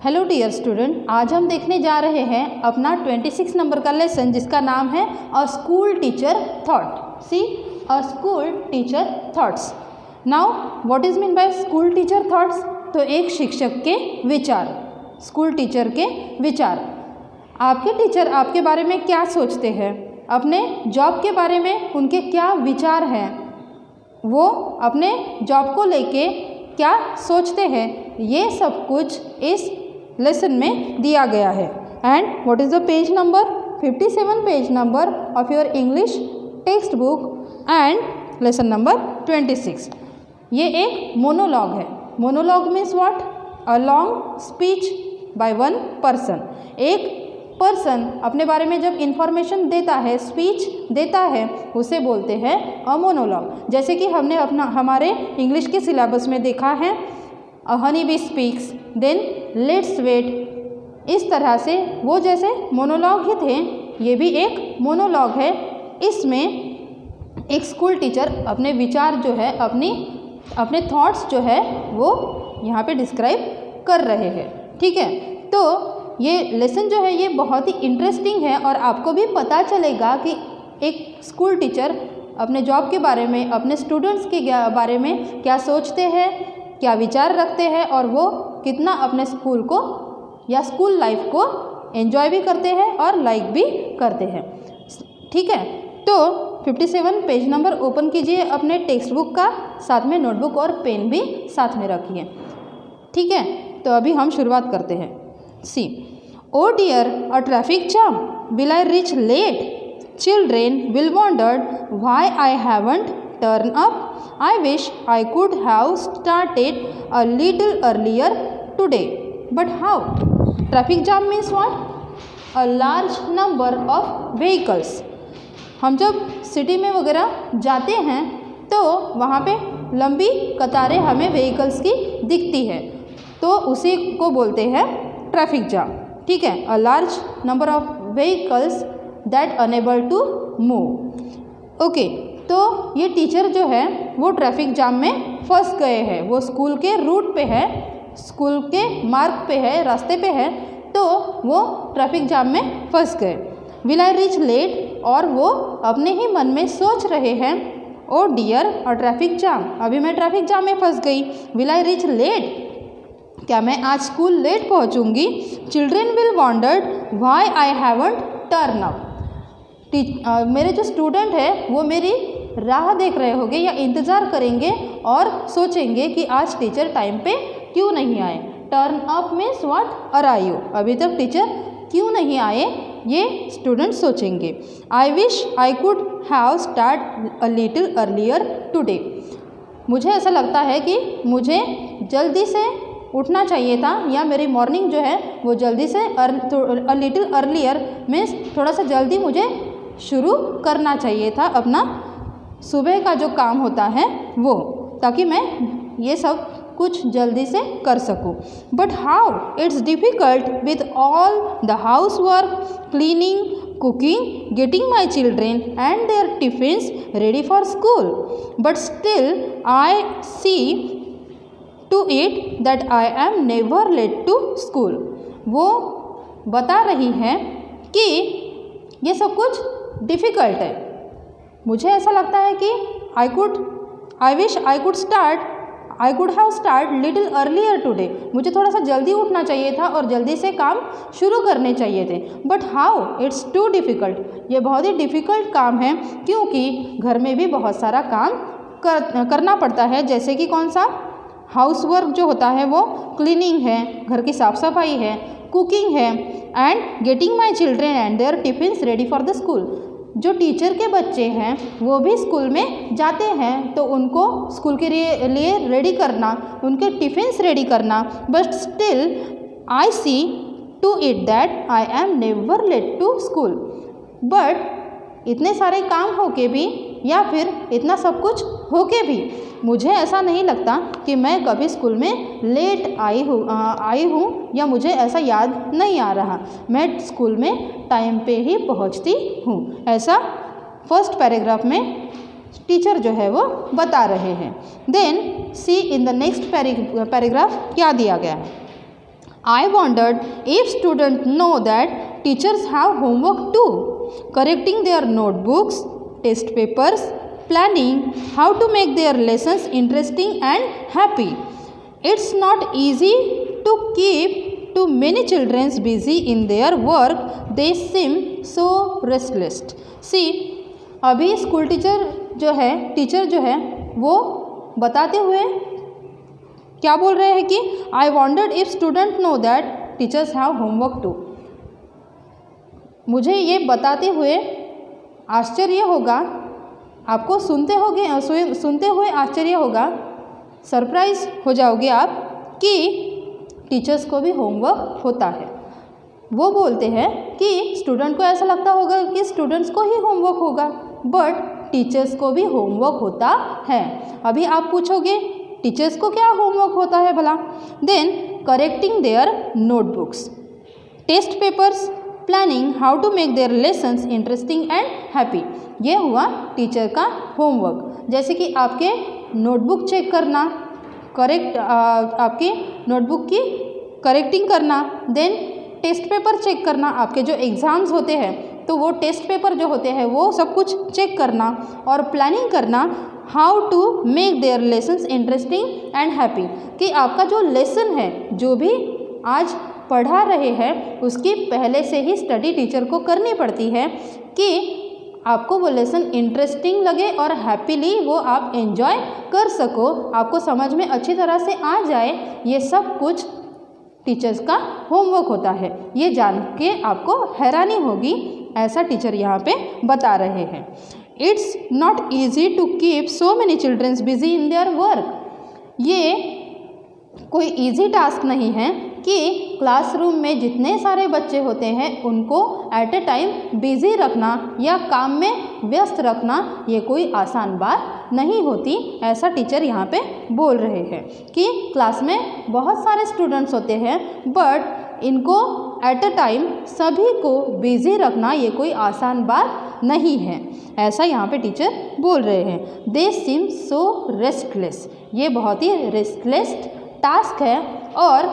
Hello dear student, आज हम देखने जा रहे हैं अपना 26 नंबर का लेसन जिसका नाम है a school teacher thought. See, a school teacher thoughts. Now what is mean by school teacher thoughts? तो एक शिक्षक के विचार, स्कूल टीचर के विचार। आपके टीचर आपके बारे में क्या सोचते हैं, अपने जॉब के बारे में उनके क्या विचार हैं, वो अपने जॉब को लेके क्या सोचते हैं, ये सब कुछ इस लेसन में दिया गया है। And what is the page number? 57 page number of your English text book and lesson number 26। ये एक मोनोलॉग है। Monologue means what? A long speech by one person. एक पर्सन अपने बारे में जब इंफॉर्मेशन देता है, स्पीच देता है, उसे बोलते हैं अ मोनोलॉग। जैसे कि हमने हमारे इंग्लिश के सिलेबस में देखा है, a honey bee speaks, then let's wait. इस तरह से वो जैसे मोनोलॉग ही थे, ये भी एक मोनोलॉग है। इसमें एक स्कूल टीचर अपने विचार जो है, अपने थॉट्स जो है वो यहाँ पे डिस्क्राइब कर रहे हैं। ठीक है, तो ये लेसन जो है ये बहुत ही इंटरेस्टिंग है और आपको भी पता चलेगा कि एक स्कूल टीचर अपने जॉब के बारे में, अपने स्टूडेंट्स के बारे में क्या सोचते हैं, क्या विचार रखते हैं और वो कितना अपने स्कूल को या स्कूल लाइफ को एंजॉय भी करते हैं और लाइक भी करते हैं। ठीक है, तो 57 पेज नंबर ओपन कीजिए अपने टेक्स्ट बुक का, साथ में नोटबुक और पेन भी साथ में रखिए। ठीक है, तो अभी हम शुरुआत करते हैं। See, oh dear, a traffic jam, will I reach late, children will wonder why I haven't turn up, I wish I could have started a little earlier today. But how? Traffic jam means what? A large number of vehicles. हम जब city में वगैरह जाते हैं तो वहाँ पे लंबी कतारें हमें व्हीकल्स की दिखती है, तो उसी को बोलते हैं ट्रैफिक जाम। ठीक है, a large number of vehicles that enable to move. Okay, तो ये टीचर जो है वो ट्रैफिक जाम में फंस गए हैं। वो स्कूल के रूट पे है, स्कूल के मार्ग पे है, रास्ते पे है, तो वो ट्रैफिक जाम में फंस गए। विल आई रीच लेट, और वो अपने ही मन में सोच रहे हैं, ओ डियर, अ ट्रैफिक जाम, अभी मैं ट्रैफिक जाम में फंस गई। विल आई रीच लेट, क्या मैं आज स्कूल लेट पहुंचूंगी। Children will wonder why I haven't turn up, मेरे जो स्टूडेंट है वो मेरी राह देख रहे होंगे या इंतज़ार करेंगे और सोचेंगे कि आज टीचर टाइम पे क्यों नहीं आए। Turn up means what? Arrive, अभी तक टीचर क्यों नहीं आए, ये स्टूडेंट सोचेंगे। I wish I could have start a little earlier today, मुझे ऐसा लगता है कि मुझे जल्दी से उठना चाहिए था, या मेरी मॉर्निंग जो है वो जल्दी से, अ लिटिल अर्लियर मीन्स थोड़ा सा जल्दी मुझे शुरू करना चाहिए था अपना सुबह का जो काम होता है वो, ताकि मैं ये सब कुछ जल्दी से कर सकूं। But how it's difficult with all the house work, cleaning, cooking, getting my children and their tiffins ready for school, but still I see to it that I am never late to school. वो बता रही हैं कि ये सब कुछ difficult है, मुझे ऐसा लगता है कि I wish I could have start little earlier today, मुझे थोड़ा सा जल्दी उठना चाहिए था और जल्दी से काम शुरू करने चाहिए थे। But how it's too difficult, ये बहुत ही डिफ़िकल्ट काम है, क्योंकि घर में भी बहुत सारा काम करना पड़ता है। जैसे कि कौन सा? हाउस वर्क जो होता है वो क्लीनिंग है, घर की साफ़ सफाई है, कुकिंग है, and getting my children and their tiffins ready for the school. जो टीचर के बच्चे हैं वो भी स्कूल में जाते हैं, तो उनको स्कूल के लिए रेडी करना, उनके टिफिन्स रेडी करना। But still I see to it that I am never late to school, but इतने सारे काम होके भी, या फिर इतना सब कुछ होके भी, मुझे ऐसा नहीं लगता कि मैं कभी स्कूल में लेट आई हूँ या मुझे ऐसा याद नहीं आ रहा, मैं स्कूल में टाइम पे ही पहुँचती हूँ। ऐसा फर्स्ट पैराग्राफ में टीचर जो है वो बता रहे हैं। Then see in the next paragraph क्या दिया गया है। I wondered if students know that teachers have homework too, correcting their notebooks, test papers, planning how to make their lessons interesting and happy. It's not easy to keep too many children busy in their work. They seem so restless. See, अभी school teacher जो है वो बताते हुए क्या बोल रहे हैं कि I wondered if student know that teachers have homework too. मुझे ये बताते हुए आश्चर्य होगा, आपको सुनते हुए आश्चर्य होगा, सरप्राइज हो जाओगे आप कि टीचर्स को भी होमवर्क होता है। वो बोलते हैं कि स्टूडेंट को ऐसा लगता होगा कि स्टूडेंट्स को ही होमवर्क होगा, बट टीचर्स को भी होमवर्क होता है। अभी आप पूछोगे टीचर्स को क्या होमवर्क होता है भला? Then correcting their notebooks, test papers, planning how to make their lessons interesting and happy. ये हुआ टीचर का होमवर्क। जैसे कि आपके नोटबुक चेक करना, आपकी नोटबुक की करेक्टिंग करना, देन टेस्ट पेपर चेक करना, आपके जो एग्ज़ाम्स होते हैं तो वो टेस्ट पेपर जो होते हैं वो सब कुछ चेक करना, और प्लानिंग करना how to make their lessons interesting and happy, कि आपका जो लेसन है, जो भी आज पढ़ा रहे हैं, उसकी पहले से ही स्टडी टीचर को करनी पड़ती है कि आपको वो लेसन इंटरेस्टिंग लगे और हैप्पीली वो आप एंजॉय कर सको, आपको समझ में अच्छी तरह से आ जाए। ये सब कुछ टीचर्स का होमवर्क होता है। ये जान के आपको हैरानी होगी, ऐसा टीचर यहाँ पे बता रहे हैं। It's not easy to keep so many childrens busy in their work. ये कोई ईजी टास्क नहीं है कि क्लासरूम में जितने सारे बच्चे होते हैं उनको एट ए टाइम बिजी रखना या काम में व्यस्त रखना, ये कोई आसान बात नहीं होती। ऐसा टीचर यहाँ पे बोल रहे हैं कि क्लास में बहुत सारे स्टूडेंट्स होते हैं, बट इनको एट ए टाइम सभी को बिजी रखना ये कोई आसान बात नहीं है। ऐसा यहाँ पे टीचर बोल रहे हैं। दे सीम सो रेस्टलेस। ये बहुत ही रेस्टलेस टास्क है, और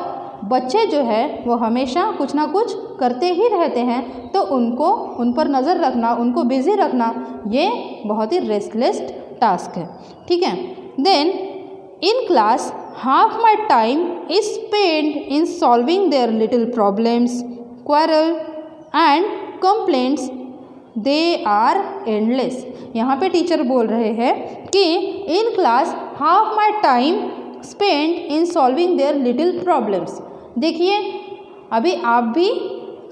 बच्चे जो है वो हमेशा कुछ ना कुछ करते ही रहते हैं, तो उन पर नज़र रखना, उनको बिजी रखना, ये बहुत ही रेस्टलेस टास्क है। ठीक है। Then in class half my time is spend in solving their little problems, quarrel and complaints, they are endless. यहाँ पे टीचर बोल रहे हैं कि in class half my time spend in solving their little problems. देखिए, अभी आप भी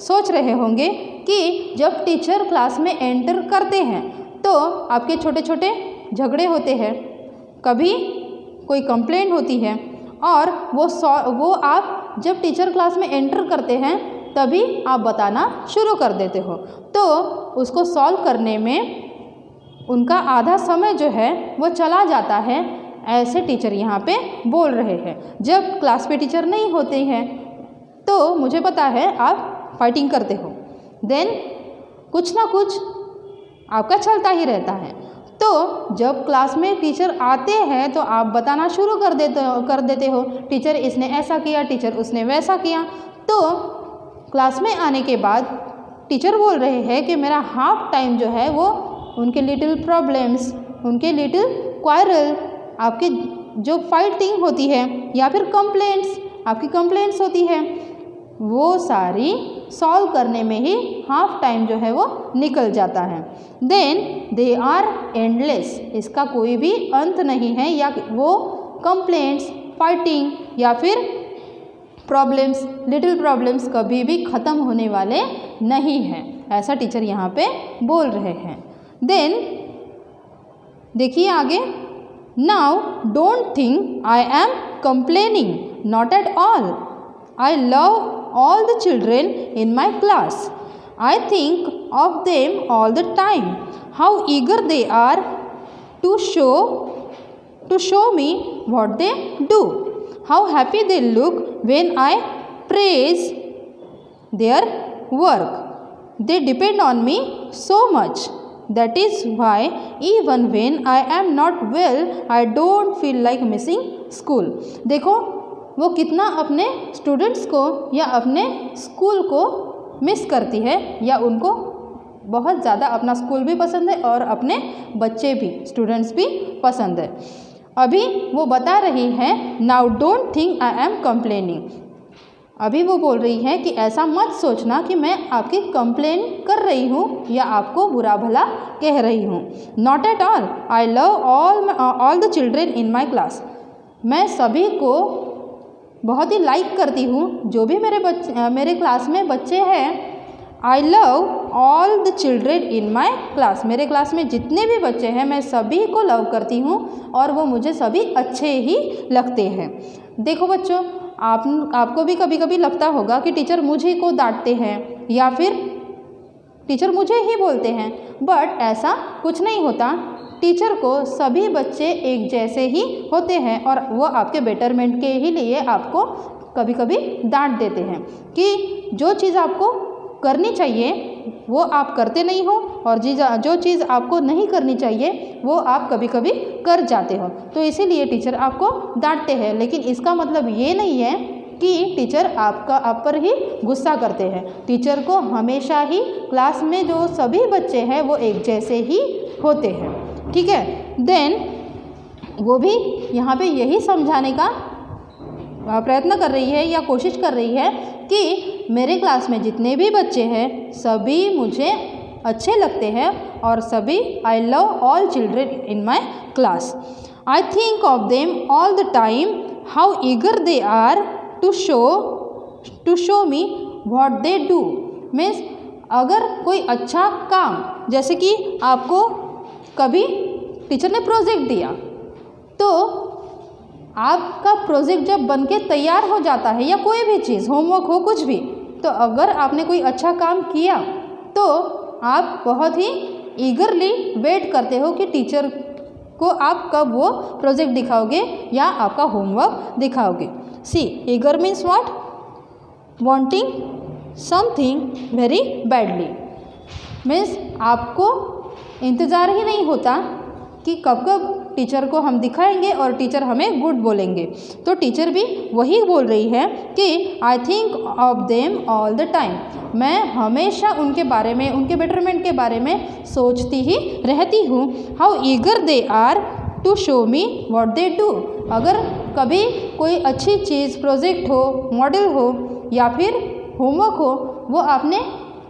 सोच रहे होंगे कि जब टीचर क्लास में एंटर करते हैं तो आपके छोटे छोटे झगड़े होते हैं, कभी कोई कंप्लेंट होती है, और वो आप जब टीचर क्लास में एंटर करते हैं तभी आप बताना शुरू कर देते हो, तो उसको सॉल्व करने में उनका आधा समय जो है वो चला जाता है। ऐसे टीचर यहाँ पे बोल रहे हैं। जब क्लास पे टीचर नहीं होते हैं तो मुझे पता है आप फाइटिंग करते हो, देन कुछ ना कुछ आपका चलता ही रहता है। तो जब क्लास में टीचर आते हैं तो आप बताना शुरू कर देते हो, टीचर इसने ऐसा किया, टीचर उसने वैसा किया। तो क्लास में आने के बाद टीचर बोल रहे हैं कि मेरा हाफ टाइम जो है वो उनके लिटिल प्रॉब्लम्स, उनके लिटिल क्वारल, आपके जो फाइटिंग होती है या फिर कंप्लेंट्स, आपकी कंप्लेंट्स होती है, वो सारी सॉल्व करने में ही हाफ टाइम जो है वो निकल जाता है। Then they are endless. इसका कोई भी अंत नहीं है, या वो कंप्लेंट्स, फाइटिंग या फिर प्रॉब्लम्स, लिटिल प्रॉब्लम्स कभी भी ख़त्म होने वाले नहीं हैं। ऐसा टीचर यहाँ पे बोल रहे हैं। देन देखिए आगे, now don't think I am complaining, not at all. I love all the children in my class. I think of them all the time. How eager they are to show me what they do. How happy they look when I praise their work. They depend on me so much. That is why even when I am not well, I don't feel like missing school. देखो, वो कितना अपने students को या अपने school को miss करती है, या उनको बहुत ज़्यादा अपना स्कूल भी पसंद है और अपने बच्चे भी, स्टूडेंट्स भी पसंद है। अभी वो बता रही हैं, now don't think I am complaining. अभी वो बोल रही हैं कि ऐसा मत सोचना कि मैं आपकी कंप्लेन कर रही हूँ या आपको बुरा भला कह रही हूँ। Not at all, I love all the children in my class. मैं सभी को बहुत ही लाइक करती हूँ, जो भी मेरे क्लास में बच्चे हैं। I love all the children in my class. मेरे क्लास में जितने भी बच्चे हैं मैं सभी को लव करती हूँ और वो मुझे सभी अच्छे ही लगते हैं। देखो बच्चों, आपको भी कभी कभी लगता होगा कि टीचर मुझे को डांटते हैं या फिर टीचर मुझे ही बोलते हैं, बट ऐसा कुछ नहीं होता। टीचर को सभी बच्चे एक जैसे ही होते हैं और वो आपके बेटरमेंट के ही लिए आपको कभी कभी डांट देते हैं कि जो चीज़ आपको करनी चाहिए वो आप करते नहीं हो और जो चीज़ आपको नहीं करनी चाहिए वो आप कभी कभी कर जाते हो। तो इसीलिए टीचर आपको डांटते हैं, लेकिन इसका मतलब ये नहीं है कि टीचर आप पर ही गुस्सा करते हैं। टीचर को हमेशा ही क्लास में जो सभी बच्चे हैं वो एक जैसे ही होते हैं, ठीक है। देन वो भी यहाँ पे यही समझाने का प्रयत्न कर रही है या कोशिश कर रही है कि मेरे क्लास में जितने भी बच्चे हैं सभी मुझे अच्छे लगते हैं और सभी I love all children in my class. I think of them all the time, how eager they are to show me what they do. Means अगर कोई अच्छा काम, जैसे कि आपको कभी टीचर ने प्रोजेक्ट दिया, तो आपका प्रोजेक्ट जब बनके तैयार हो जाता है या कोई भी चीज़, होमवर्क हो कुछ भी, तो अगर आपने कोई अच्छा काम किया तो आप बहुत ही ईगरली वेट करते हो कि टीचर को आप कब वो प्रोजेक्ट दिखाओगे या आपका होमवर्क दिखाओगे। See, eager means what? Wanting something very badly. Means आपको इंतज़ार ही नहीं होता कि कब कब टीचर को हम दिखाएंगे और टीचर हमें गुड बोलेंगे। तो टीचर भी वही बोल रही है कि आई think of them all the time. मैं हमेशा उनके बारे में, उनके बेटरमेंट के बारे में सोचती ही रहती हूँ। How eager they are to show me what they do. अगर कभी कोई अच्छी चीज़, प्रोजेक्ट हो, मॉडल हो या फिर होमवर्क हो, वो आपने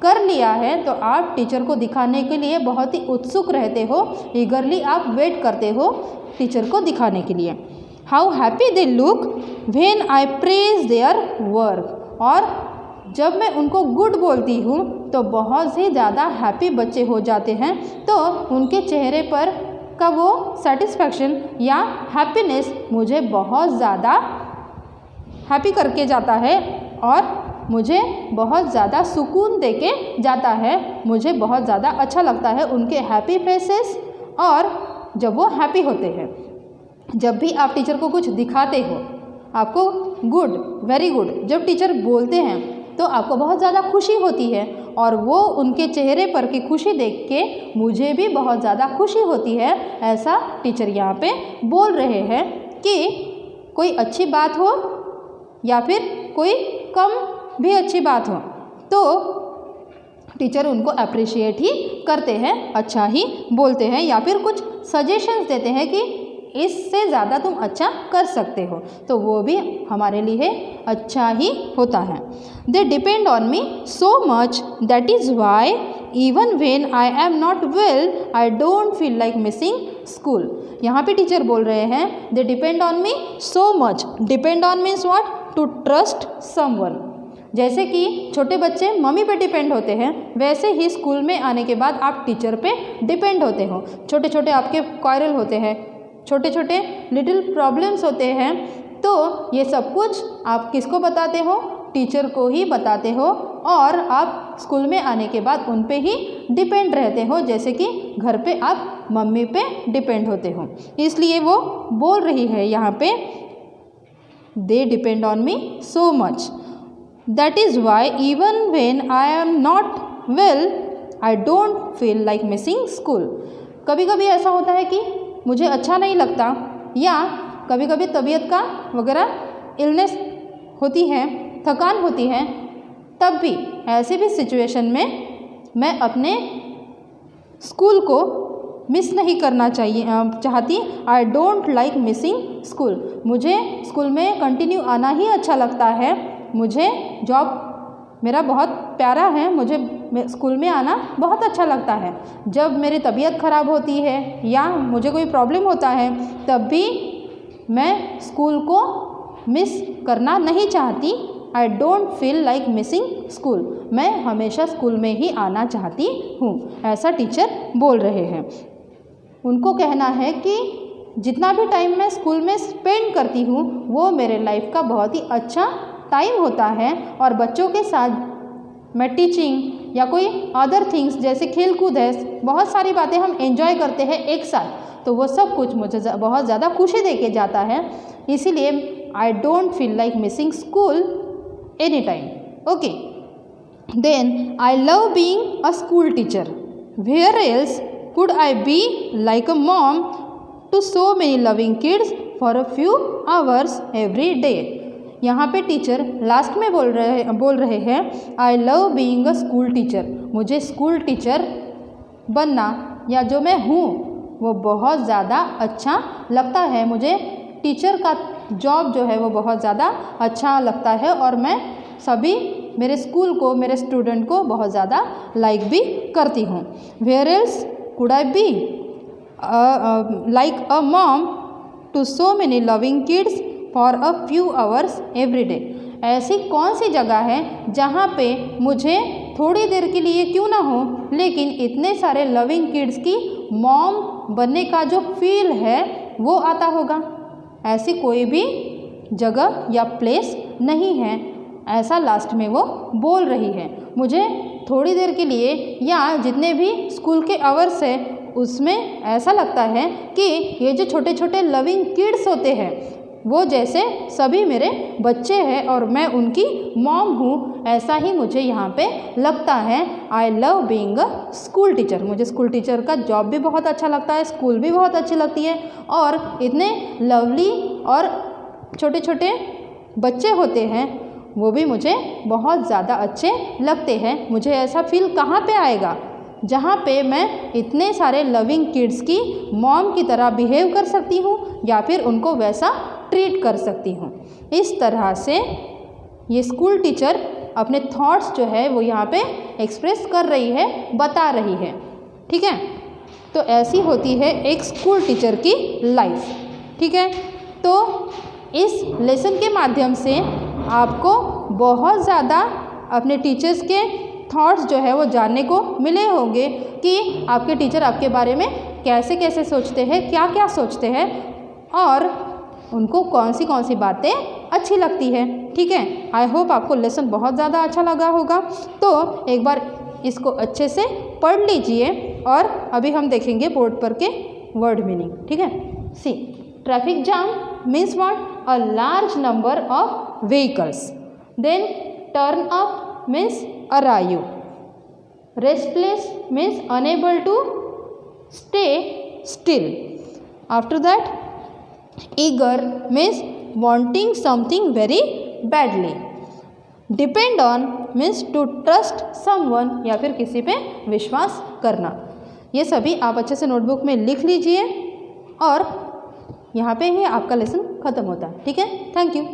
कर लिया है तो आप टीचर को दिखाने के लिए बहुत ही उत्सुक रहते हो, ईगरली आप वेट करते हो टीचर को दिखाने के लिए। How happy they look when I praise their work. और जब मैं उनको गुड बोलती हूँ तो बहुत ही ज़्यादा हैप्पी बच्चे हो जाते हैं, तो उनके चेहरे पर का वो सेटिस्फैक्शन या हैप्पीनेस मुझे बहुत ज़्यादा हैप्पी करके जाता है और मुझे बहुत ज़्यादा सुकून देके जाता है। मुझे बहुत ज़्यादा अच्छा लगता है उनके हैप्पी फेसेस, और जब वो हैप्पी होते हैं। जब भी आप टीचर को कुछ दिखाते हो, आपको गुड, वेरी गुड जब टीचर बोलते हैं तो आपको बहुत ज़्यादा खुशी होती है, और वो उनके चेहरे पर की खुशी देख के मुझे भी बहुत ज़्यादा खुशी होती है। ऐसा टीचर यहाँ पे बोल रहे हैं कि कोई अच्छी बात हो या फिर कोई कम भी अच्छी बात हो तो टीचर उनको अप्रिशिएट ही करते हैं, अच्छा ही बोलते हैं या फिर कुछ सजेशंस देते हैं कि इससे ज़्यादा तुम अच्छा कर सकते हो, तो वो भी हमारे लिए अच्छा ही होता है। They depend on me so much that is why even when I am not well I don't feel like missing school. यहाँ पे टीचर बोल रहे हैं they depend on me so much. Depend on means what? To trust someone. जैसे कि छोटे बच्चे mummy पे डिपेंड होते हैं, वैसे ही स्कूल में आने के बाद आप टीचर पे डिपेंड होते हो। छोटे छोटे आपके क्वारल होते हैं, छोटे छोटे लिटिल प्रॉब्लम्स होते हैं, तो ये सब कुछ आप किसको बताते हो? टीचर को ही बताते हो, और आप स्कूल में आने के बाद उन पे ही डिपेंड रहते हो, जैसे कि घर पे आप मम्मी पे डिपेंड होते हो। इसलिए वो बोल रही है यहाँ पे दे depend on me so much that is why even when I am not well I don't feel like missing school. कभी कभी ऐसा होता है कि मुझे अच्छा नहीं लगता या कभी कभी तबीयत का वगैरह इलनेस होती है, थकान होती है, तब भी ऐसे भी सिचुएशन में मैं अपने स्कूल को मिस नहीं करना चाहती। I don't like missing school. मुझे स्कूल में कंटिन्यू आना ही अच्छा लगता है। मुझे जॉब मेरा बहुत प्यारा है, मुझे स्कूल में आना बहुत अच्छा लगता है। जब मेरी तबीयत ख़राब होती है या मुझे कोई प्रॉब्लम होता है तब भी मैं स्कूल को मिस करना नहीं चाहती। आई don't feel like missing school. मैं हमेशा स्कूल में ही आना चाहती हूँ, ऐसा टीचर बोल रहे हैं। उनको कहना है कि जितना भी टाइम मैं स्कूल में स्पेंड करती हूँ वो मेरे लाइफ का बहुत ही अच्छा टाइम होता है और बच्चों के साथ मैं टीचिंग या कोई अदर थिंग्स जैसे खेल कूद है, बहुत सारी बातें हम एंजॉय करते हैं एक साथ, तो वो सब कुछ मुझे बहुत ज़्यादा खुशी दे के जाता है। इसीलिए I don't feel like missing school any time. Okay, then I love being a school teacher. Where else could I be like a mom to so many loving kids for a few hours every day. यहाँ पे teacher last में बोल रहे हैं I love being a school teacher. मुझे school teacher बनना या जो मैं हूँ वो बहुत ज़्यादा अच्छा लगता है। मुझे टीचर का जॉब जो है वो बहुत ज़्यादा अच्छा लगता है और मैं सभी मेरे स्कूल को, मेरे स्टूडेंट को बहुत ज़्यादा लाइक भी करती हूँ। Where else could I be like a mom to so many loving kids for a few hours every day. ऐसी कौन सी जगह है जहाँ पे मुझे थोड़ी देर के लिए क्यों ना हो लेकिन इतने सारे लविंग किड्स की मॉम बनने का जो फील है वो आता होगा। ऐसी कोई भी जगह या प्लेस नहीं है, ऐसा लास्ट में वो बोल रही है। मुझे थोड़ी देर के लिए या जितने भी स्कूल के आवर्स है उसमें ऐसा लगता है कि ये जो छोटे छोटे लविंग किड्स होते हैं वो जैसे सभी मेरे बच्चे हैं और मैं उनकी मॉम हूँ, ऐसा ही मुझे यहाँ पे लगता है। आई love being a school teacher. मुझे स्कूल टीचर का जॉब भी बहुत अच्छा लगता है, स्कूल भी बहुत अच्छी लगती है और इतने लवली और छोटे छोटे बच्चे होते हैं वो भी मुझे बहुत ज़्यादा अच्छे लगते हैं। मुझे ऐसा फील कहाँ पे आएगा जहाँ पे मैं इतने सारे लविंग किड्स की मॉम की तरह बिहेव कर सकती हूँ या फिर उनको वैसा ट्रीट कर सकती हूँ। इस तरह से ये स्कूल टीचर अपने थॉट्स जो है वो यहाँ पे एक्सप्रेस कर रही है, बता रही है। ठीक है, तो ऐसी होती है एक स्कूल टीचर की लाइफ। ठीक है, तो इस लेसन के माध्यम से आपको बहुत ज़्यादा अपने टीचर्स के थॉट्स जो है वो जानने को मिले होंगे कि आपके टीचर आपके बारे में कैसे कैसे सोचते हैं, क्या क्या सोचते हैं और उनको कौन सी बातें अच्छी लगती है। ठीक है, आई होप आपको लेसन बहुत ज़्यादा अच्छा लगा होगा। तो एक बार इसको अच्छे से पढ़ लीजिए और अभी हम देखेंगे बोर्ड पर के वर्ड मीनिंग। ठीक है, see traffic jam means what? A large number of vehicles. Then turn up means arrive. Restless means unable to stay still. After that, eager means wanting something very badly. Depend on means to trust someone या फिर किसी पे विश्वास करना। ये सभी आप अच्छे से नोटबुक में लिख लीजिए और यहाँ पे ही आपका लेसन ख़त्म होता है। ठीक है, थैंक यू।